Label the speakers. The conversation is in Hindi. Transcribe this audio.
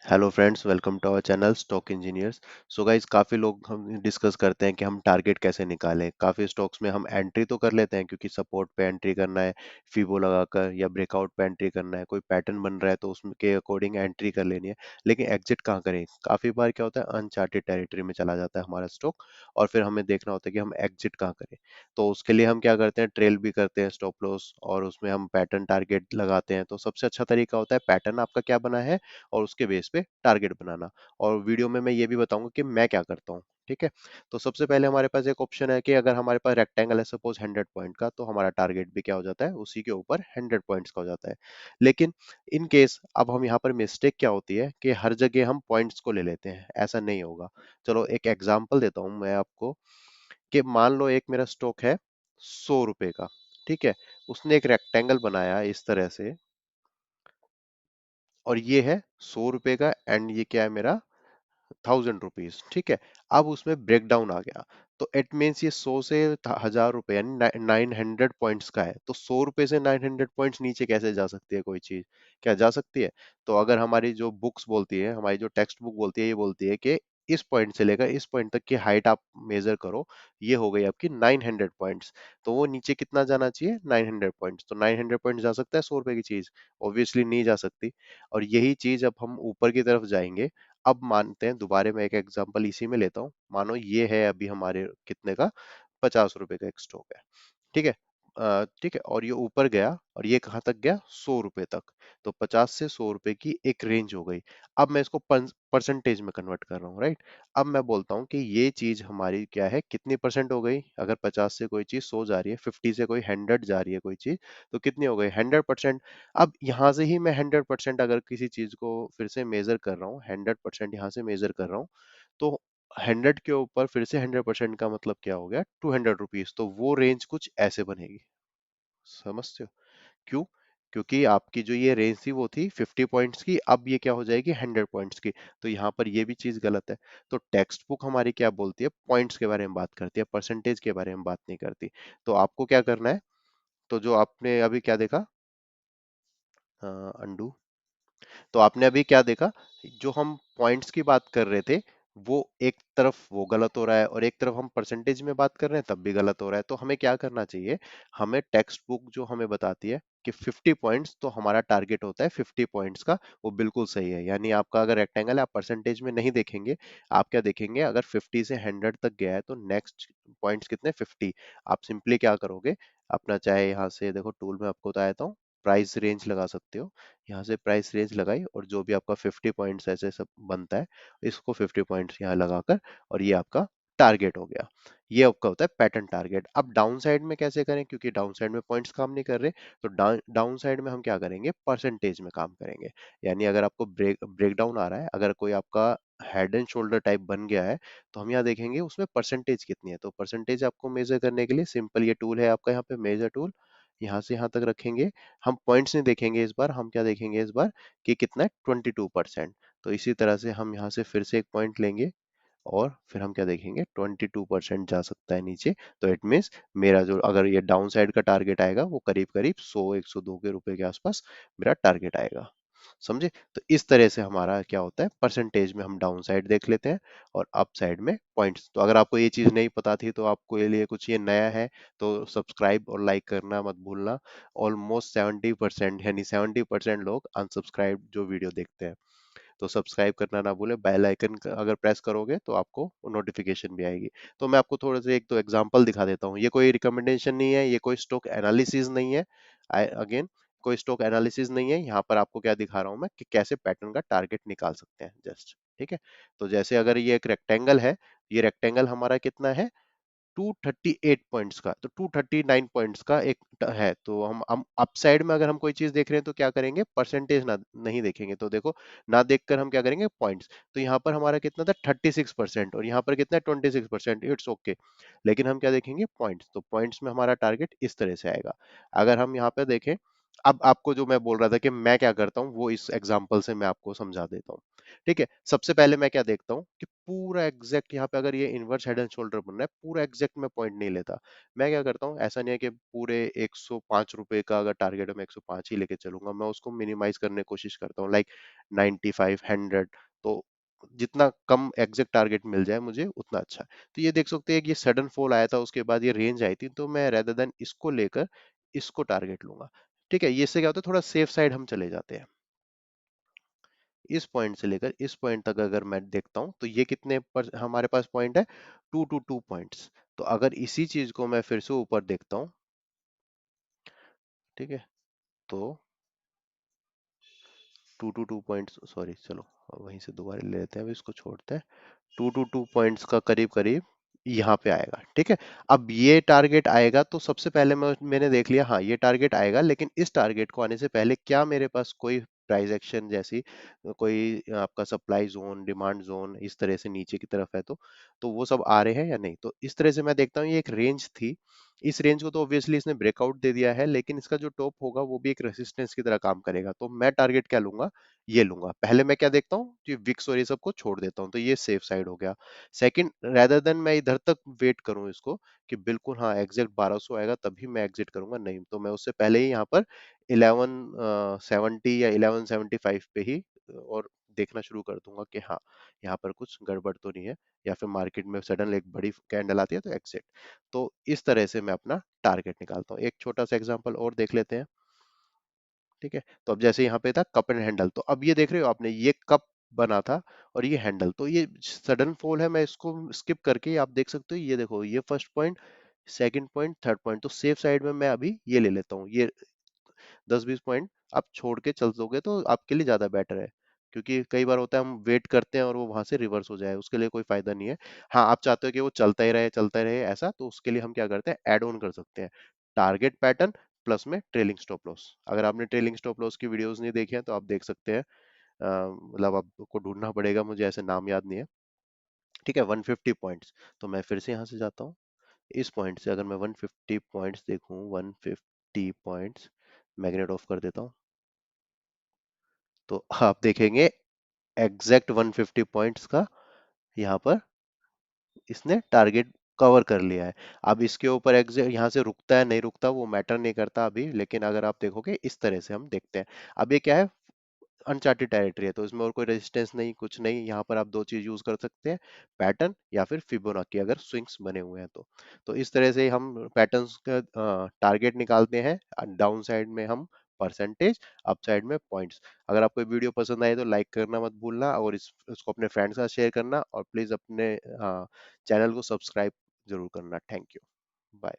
Speaker 1: Hello friends, welcome to our channel stock engineers. So guys, काफ़ी लोग हम डिस्कस करते हैं कि हम टारगेट कैसे निकालें। काफ़ी स्टॉक्स में हम एंट्री तो कर लेते हैं क्योंकि सपोर्ट पे एंट्री करना है, फीबो लगाकर, या ब्रेकआउट पे एंट्री करना है, कोई पैटर्न बन रहा है तो उसके अकॉर्डिंग एंट्री कर लेनी है। लेकिन एग्जिट कहाँ करें? काफ़ी बार क्या होता है, अनचार्टेड टेरिटरी में चला जाता है हमारा स्टॉक, और फिर हमें देखना होता है कि हम एग्जिट कहाँ करें। तो उसके लिए हम क्या करते हैं, ट्रेल भी करते हैं स्टॉप लॉस, और उसमें हम पैटर्न टारगेट लगाते हैं। तो सबसे अच्छा तरीका होता है पैटर्न आपका क्या बना है और उसके बेस पे टारगेट बनाना। और वीडियो में मैं ये भी बताऊंगा कि मैं क्या करता हूँ। ठीक है। तो सबसे पहले हमारे पास एक ऑप्शन है कि अगर हमारे पास रेक्टेंगल है सपोज 100 पॉइंट का, तो हमारा टारगेट भी क्या हो जाता है, उसी के ऊपर 100 पॉइंट्स का हो जाता है। लेकिन इन केस अब हम यहाँ पर मिस्टेक क्या होती है कि हर जगह हम पॉइंट्स को ले लेते हैं, ऐसा नहीं होगा। चलो एक एग्जांपल देता हूँ मैं आपको, कि मान लो एक मेरा स्टॉक है 100 रुपए का। ठीक है। उसने एक रेक्टेंगल बनाया इस तरह से, और ये है 100 रुपए का, एंड ये क्या है मेरा, 1000 रुपीज। ठीक है। अब उसमें ब्रेक डाउन आ गया, तो इट मीन्स ये 100 से 1000 रुपए यानी 900 पॉइंट्स का है। तो 100 रुपए से 900 पॉइंट्स नीचे कैसे जा सकती है कोई चीज? क्या जा सकती है? तो अगर हमारी जो बुक्स बोलती है, हमारी जो टेक्स्ट बुक बोलती है, ये बोलती है कि इस पॉइंट से लेकर इस पॉइंट तक की हाइट आप मेजर करो, ये हो गई आपकी 900 पॉइंट्स। तो वो नीचे कितना जाना चाहिए, 900 पॉइंट्स। तो 900 पॉइंट्स जा सकता है 100 रुपए की चीज? ऑब्वियसली नहीं जा सकती। और यही चीज अब हम ऊपर की तरफ जाएंगे। अब मानते हैं, दोबारा मैं एक एग्जांपल इसी में लेता हूँ। मानो ये है अभी हमारे कितने का, 50 रुपए का एक स्टॉक है। ठीक है। ठीक है, और ये ऊपर गया, और ये कहाँ तक गया, 100 रुपए तक। तो 50 से 100 रुपए की एक रेंज हो गई। अब मैं इसको परसेंटेज में कन्वर्ट कर रहा हूँ, राइट। अब मैं बोलता हूँ कि ये चीज हमारी क्या है, कितनी परसेंट हो गई। अगर 50 से कोई चीज 100 जा रही है, 50 से कोई 100 जा रही है कोई चीज, तो कितनी हो गई, 100%। अब यहाँ से ही मैं 100% अगर किसी चीज को फिर से मेजर कर रहा हूँ, 100% यहाँ से मेजर कर रहा हूँ, तो 100 के ऊपर फिर से 100% का मतलब क्या हो गया, 200 रुपीज। तो वो रेंज कुछ ऐसे बनेगी। समझते हो? क्यों? क्योंकि आपकी जो ये रेंज थी वो थी 50 पॉइंट्स की, अब ये क्या हो जाएगी, 100 पॉइंट्स की। तो यहाँ पर ये भी चीज गलत है। तो टेक्स्ट बुक हमारी क्या बोलती है, पॉइंट्स के बारे में बात करती है, परसेंटेज के बारे में बात नहीं करती। तो आपको क्या करना है, तो जो आपने अभी क्या देखा, अंडू, तो आपने अभी क्या देखा, जो हम पॉइंट्स की बात कर रहे थे, वो एक तरफ वो गलत हो रहा है, और एक तरफ हम परसेंटेज में बात कर रहे हैं तब भी गलत हो रहा है। तो हमें क्या करना चाहिए, हमें टेक्स्ट बुक जो हमें बताती है कि 50 पॉइंट्स, तो हमारा टारगेट होता है 50 पॉइंट्स का, वो बिल्कुल सही है। यानी आपका अगर रेक्टेंगल है, आप परसेंटेज में नहीं देखेंगे, आप क्या देखेंगे, अगर 50 से 100 तक गया है तो नेक्स्ट पॉइंट्स कितने, 50। आप सिंपली क्या करोगे, अपना चाहे यहाँ से देखो, टूल में आपको बताया था, प्राइस रेंज लगा सकते हो। यहाँ से प्राइस रेंज लगाई, और जो भी आपका 50 पॉइंट्स ऐसे सब बनता है, इसको 50 पॉइंट्स यहाँ लगाकर, और ये आपका टारगेट हो गया। ये आपका होता है पैटर्न टारगेट। अब डाउन साइड में कैसे करें, क्योंकि डाउन साइड में पॉइंट्स काम नहीं कर रहे, तो डाउन साइड में हम क्या करेंगे, परसेंटेज में काम करेंगे। यानी अगर आपको ब्रेक डाउन आ रहा है, अगर कोई आपका हेड एंड शोल्डर टाइप बन गया है, तो हम यहाँ देखेंगे उसमें परसेंटेज कितनी है। तो परसेंटेज आपको मेजर करने के लिए सिंपल ये टूल है आपका, यहाँ पे मेजर टूल, यहाँ से यहाँ तक रखेंगे। हम पॉइंट्स नहीं देखेंगे इस बार, हम क्या देखेंगे इस बार, कि कितना है, 22%। तो इसी तरह से हम यहाँ से फिर से एक पॉइंट लेंगे, और फिर हम क्या देखेंगे, 22% जा सकता है नीचे। तो इट मीन्स मेरा जो, अगर ये डाउन साइड का टारगेट आएगा, वो करीब करीब 100 102 के रुपए के आसपास मेरा टारगेट आएगा। समझे? तो इस तरह से हमारा क्या होता है, परसेंटेज में हम डाउन साइड देख लेते हैं, और अप साइड में पॉइंट्स। तो अगर आपको ये चीज नहीं पता थी, तो आपको ये लिए कुछ ये नया है, तो सब्सक्राइब और लाइक करना मत भूलना। ऑलमोस्ट 70% यानी 70% लोग अनसब्सक्राइब जो वीडियो देखते हैं। तो सब्सक्राइब करना ना भूले, बेल आइकन अगर प्रेस करोगे तो आपको नोटिफिकेशन भी आएगी। तो मैं आपको थोड़े से एक दो एग्जांपल दिखा देता हूँ। ये कोई रिकमेंडेशन नहीं है, ये कोई स्टॉक एनालिसिस नहीं है। अगेन, कोई स्टॉक एनालिसिस नहीं है। यहाँ पर आपको क्या दिखा रहा हूँ मैं, कि कैसे पैटर्न का टारगेट निकाल सकते हैं जस्ट। ठीक है। तो जैसे अगर ये एक रेक्टेंगल है, ये रेक्टेंगल हमारा कितना है, 238 पॉइंट्स का, तो 239 पॉइंट्स का एक है। तो हम अप साइड में अगर हम कोई चीज देख रहे हैं, तो क्या करेंगे, परसेंटेज ना नहीं देखेंगे। तो देखो, ना देखकर हम क्या करेंगे, पॉइंट्स। तो यहाँ पर हमारा कितना था, 36%, और यहाँ पर कितना है, 26%। It's okay. लेकिन हम क्या देखेंगे, पॉइंट्स। तो पॉइंट्स में हमारा टारगेट इस तरह से आएगा। अगर हम यहाँ पे देखें, अब आपको जो मैं बोल रहा था कि मैं क्या करता हूँ वो इस एग्जांपल से मैं आपको समझा देता हूँ। ठीक है, सबसे पहले मैं क्या देखता हूँ कि पूरा एग्जैक्ट यहाँ पे अगर ये इनवर्स हेड एंड शोल्डर बन रहा है, पूरा एग्जैक्ट मैं पॉइंट नहीं लेता। मैं क्या करता हूँ, ऐसा नहीं है कि पूरे 105 रुपए का अगर टारगेट है मैं 105 ही लेके चलूंगा, मैं उसको मिनिमाइज करने की कोशिश करता हूँ, लाइक 95 100। तो जितना कम एग्जैक्ट टारगेट मिल जाए मुझे उतना अच्छा है। तो ये देख सकते हैं कि ये सडन फॉल आया था, उसके बाद ये रेंज आई थी, तो मैं रेदर देन इसको लेकर इसको टारगेट लूंगा। ठीक है, ये इससे क्या होता है, थोड़ा सेफ साइड हम चले जाते हैं। इस पॉइंट से लेकर इस पॉइंट तक अगर मैं देखता हूं तो ये कितने पर हमारे पास पॉइंट है, 2 to 2 पॉइंट्स। तो अगर इसी चीज को मैं फिर से ऊपर देखता हूं, ठीक है, तो 2 to 2 पॉइंट्स, सॉरी चलो वहीं से दोबारा ले लेते हैं, अभी इसको छोड़ते हैं। 2 to 2 पॉइंट्स का करीब करीब यहाँ पे आएगा। ठीक है, अब ये टारगेट आएगा तो सबसे पहले मैंने देख लिया, हाँ ये टारगेट आएगा, लेकिन इस टारगेट को आने से पहले क्या मेरे पास कोई प्राइस एक्शन जैसी कोई आपका सप्लाई जोन डिमांड जोन इस तरह से नीचे की तरफ है, तो वो सब आ रहे हैं या नहीं। तो इस तरह से मैं देखता हूँ, ये एक रेंज थी, इस रेंज को तो ऑब्वियसली इसने ब्रेकआउट दे दिया है, लेकिन इसका जो टॉप होगा वो भी एक रेसिस्टेंस की तरह काम करेगा। तो मैं टारगेट क्या लूंगा, ये लूंगा। पहले मैं क्या देखता हूँ कि विक्स और ये सब को छोड़ देता हूँ, तो ये सेफ साइड हो गया। सेकंड, रेदर देन मैं इधर तक वेट करूँ इसको कि बिल्कुल हाँ एग्जैक्ट 1200 आएगा तभी मैं एग्जिट करूंगा, नहीं तो मैं उससे पहले ही यहाँ पर 1170 या 1175 पे ही और देखना शुरू कर दूंगा कि हाँ यहाँ पर कुछ गड़बड़ तो नहीं है, या फिर मार्केट में सडन एक बड़ी कैंडल आती है तो एग्जिट। तो इस तरह से मैं अपना टारगेट निकालता हूँ। एक छोटा सा एग्जांपल और देख लेते हैं। ठीक है, तो अब जैसे यहाँ पे था कप एंड हैंडल, तो अब ये देख रहे हो आपने, ये कप बना था और ये हैंडल, तो ये सडन फॉल है, मैं इसको स्किप करके आप देख सकते हो, ये देखो ये first point, second point, third point, तो सेफ साइड में मैं अभी ये ले लेता हूँ। ये 10-20 पॉइंट आप छोड़ के चल दोगे तो आपके लिए ज्यादा बेटर है, क्योंकि कई बार होता है हम वेट करते हैं और वो वहां से रिवर्स हो जाए, उसके लिए कोई फायदा नहीं है। हाँ, आप चाहते हो कि वो चलता ही रहे ऐसा, तो उसके लिए हम क्या करते हैं, ऐड ऑन कर सकते हैं टारगेट पैटर्न प्लस में ट्रेलिंग स्टॉप लॉस। अगर आपने ट्रेलिंग स्टॉप लॉस की वीडियोस नहीं देखी हैं तो आप देख सकते हैं, मतलब आपको ढूंढना पड़ेगा, मुझे ऐसे नाम याद नहीं है। ठीक है, 150 पॉइंट्स, तो मैं फिर से यहाँ से जाता हूँ, इस पॉइंट से अगर मैं 150 पॉइंट्स देखूँ, 150 पॉइंट्स, मैग्नेट ऑफ कर देता हूँ, तो आप देखेंगे एग्जैक्ट 150 पॉइंट्स का यहाँ पर इसने टारगेट कवर कर लिया है। अब इसके ऊपर एग्जैक्ट यहाँ से रुकता है नहीं रुकता वो मैटर नहीं करता अभी, लेकिन अगर आप देखोगे इस तरह से हम देखते हैं। अब ये क्या है, अनचार्टेड टेरिटरी है, तो इसमें और कोई रेजिस्टेंस नहीं कुछ नहीं, यहाँ पर आप दो चीज यूज कर सकते हैं, पैटर्न या फिर फिबोनाची अगर स्विंग्स बने हुए हैं तो इस तरह से हम पैटर्न्स का टारगेट निकालते हैं। डाउन साइड में हम परसेंटेज, अप साइड में पॉइंट्स। अगर आपको वीडियो पसंद आए तो लाइक करना मत भूलना, और इसको अपने फ्रेंड्स के साथ शेयर करना, और प्लीज अपने चैनल को सब्सक्राइब जरूर करना। Thank you, bye.